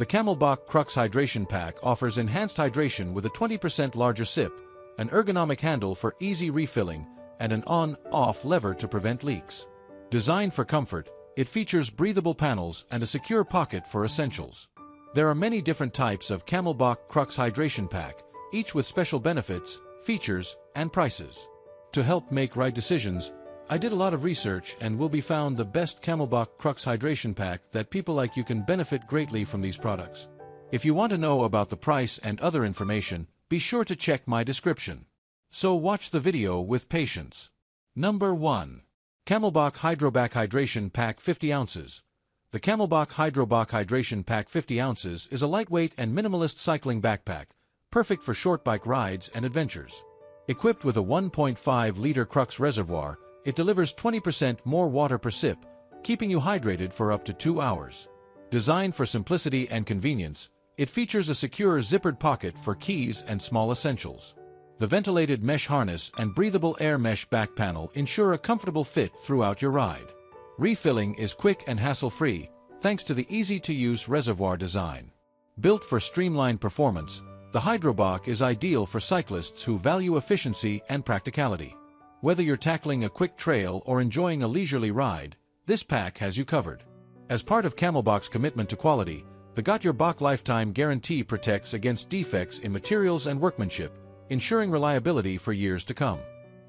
The Camelback Crux Hydration Pack offers enhanced hydration with a 20% larger sip, an ergonomic handle for easy refilling, and an on-off lever to prevent leaks. Designed for comfort, it features breathable panels and a secure pocket for essentials. There are many different types of Camelback Crux Hydration Pack, each with special benefits, features, and prices. To help make right decisions, I did a lot of research and will be found the best Camelback Crux Hydration Pack that people like you can benefit greatly from these products. If you want to know about the price and other information, be sure to check my description. So watch the video with patience. Number 1. Camelback Hydroback Hydration Pack 50 ounces. The Camelback Hydroback Hydration Pack 50 ounces is a lightweight and minimalist cycling backpack, perfect for short bike rides and adventures. Equipped with a 1.5-liter Crux reservoir, it delivers 20% more water per sip, keeping you hydrated for up to 2 hours. Designed for simplicity and convenience, it features a secure zippered pocket for keys and small essentials. The ventilated mesh harness and breathable air mesh back panel ensure a comfortable fit throughout your ride. Refilling is quick and hassle-free, thanks to the easy-to-use reservoir design. Built for streamlined performance, the Hydroback is ideal for cyclists who value efficiency and practicality. Whether you're tackling a quick trail or enjoying a leisurely ride, this pack has you covered. As part of Camelback's commitment to quality, the Got Your Back Lifetime Guarantee protects against defects in materials and workmanship, ensuring reliability for years to come.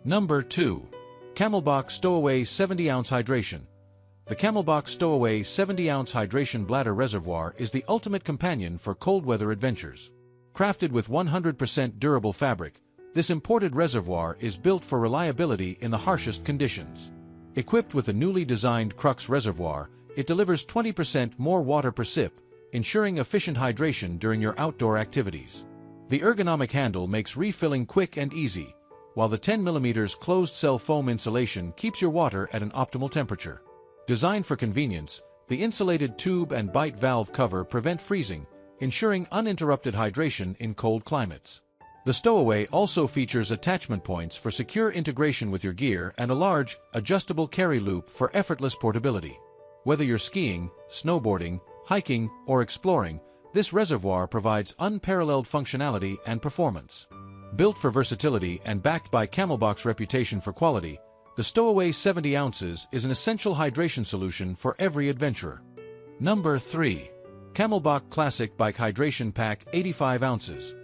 Number 2. Camelback Stowaway 70-ounce Hydration. The Camelback Stowaway 70-ounce Hydration Bladder Reservoir is the ultimate companion for cold weather adventures. Crafted with 100% durable fabric, this imported reservoir is built for reliability in the harshest conditions. Equipped with a newly designed Crux reservoir, it delivers 20% more water per sip, ensuring efficient hydration during your outdoor activities. The ergonomic handle makes refilling quick and easy, while the 10mm closed-cell foam insulation keeps your water at an optimal temperature. Designed for convenience, the insulated tube and bite valve cover prevent freezing, ensuring uninterrupted hydration in cold climates. The Stowaway also features attachment points for secure integration with your gear and a large, adjustable carry loop for effortless portability. Whether you're skiing, snowboarding, hiking, or exploring, this reservoir provides unparalleled functionality and performance. Built for versatility and backed by Camelback's reputation for quality, the Stowaway 70 ounces is an essential hydration solution for every adventurer. Number 3. Camelback Classic Bike Hydration Pack 85 ounces.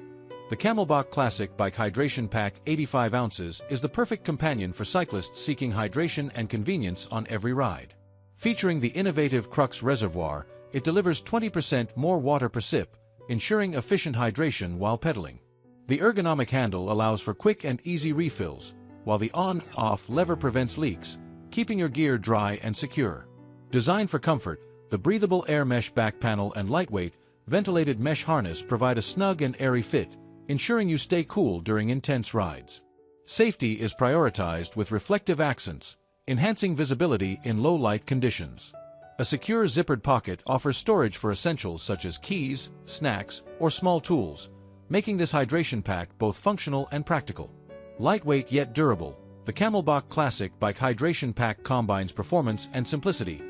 The Camelback Classic Bike Hydration Pack 85 ounces is the perfect companion for cyclists seeking hydration and convenience on every ride. Featuring the innovative Crux reservoir, it delivers 20% more water per sip, ensuring efficient hydration while pedaling. The ergonomic handle allows for quick and easy refills, while the on-off lever prevents leaks, keeping your gear dry and secure. Designed for comfort, the breathable air mesh back panel and lightweight, ventilated mesh harness provide a snug and airy fit, ensuring you stay cool during intense rides. Safety is prioritized with reflective accents, enhancing visibility in low-light conditions. A secure zippered pocket offers storage for essentials such as keys, snacks, or small tools, making this hydration pack both functional and practical. Lightweight yet durable, the Camelback Classic Bike Hydration Pack combines performance and simplicity,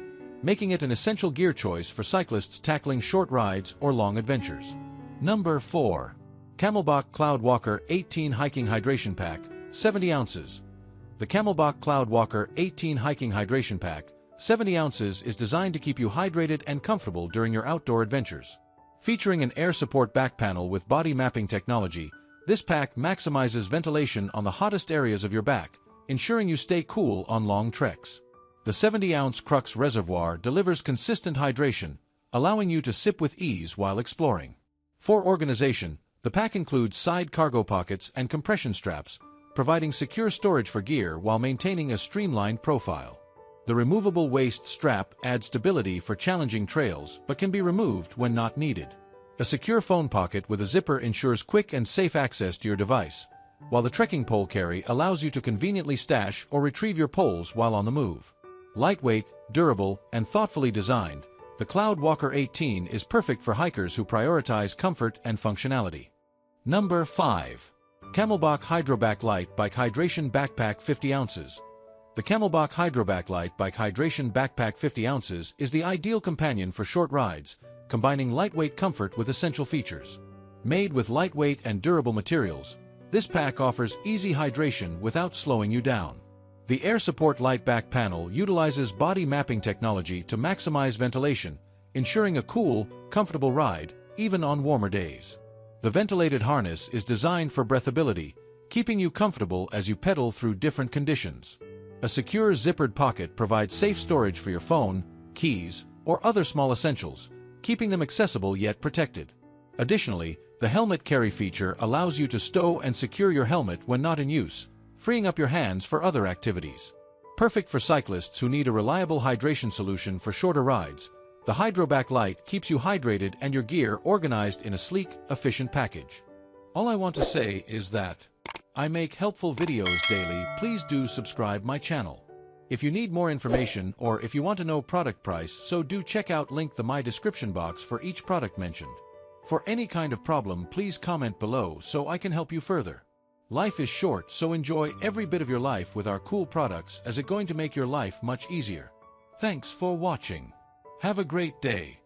making it an essential gear choice for cyclists tackling short rides or long adventures. Number 4. Camelback Cloudwalker 18 Hiking Hydration Pack, 70 ounces. The Camelback Cloudwalker 18 Hiking Hydration Pack, 70 ounces is designed to keep you hydrated and comfortable during your outdoor adventures. Featuring an air support back panel with body mapping technology, this pack maximizes ventilation on the hottest areas of your back, ensuring you stay cool on long treks. The 70-ounce Crux reservoir delivers consistent hydration, allowing you to sip with ease while exploring. For organization, the pack includes side cargo pockets and compression straps, providing secure storage for gear while maintaining a streamlined profile. The removable waist strap adds stability for challenging trails but can be removed when not needed. A secure phone pocket with a zipper ensures quick and safe access to your device, while the trekking pole carry allows you to conveniently stash or retrieve your poles while on the move. Lightweight, durable, and thoughtfully designed, the Cloudwalker 18 is perfect for hikers who prioritize comfort and functionality. Number 5. Camelback Hydroback Light Bike Hydration Backpack 50 ounces. The Camelback Hydroback Light Bike Hydration Backpack 50 ounces is the ideal companion for short rides, combining lightweight comfort with essential features. Made with lightweight and durable materials, this pack offers easy hydration without slowing you down. The Air Support Light back panel utilizes body mapping technology to maximize ventilation, ensuring a cool, comfortable ride, even on warmer days. The ventilated harness is designed for breathability, keeping you comfortable as you pedal through different conditions. A secure zippered pocket provides safe storage for your phone, keys, or other small essentials, keeping them accessible yet protected. Additionally, the helmet carry feature allows you to stow and secure your helmet when not in use, freeing up your hands for other activities. Perfect for cyclists who need a reliable hydration solution for shorter rides, the Hydroback Light keeps you hydrated and your gear organized in a sleek, efficient package. All I want to say is that I make helpful videos daily. Please do subscribe my channel. If you need more information or if you want to know product price, so do check out link the my description box for each product mentioned. For any kind of problem, please comment below so I can help you further. Life is short, so enjoy every bit of your life with our cool products, as it's going to make your life much easier. Thanks for watching. Have a great day.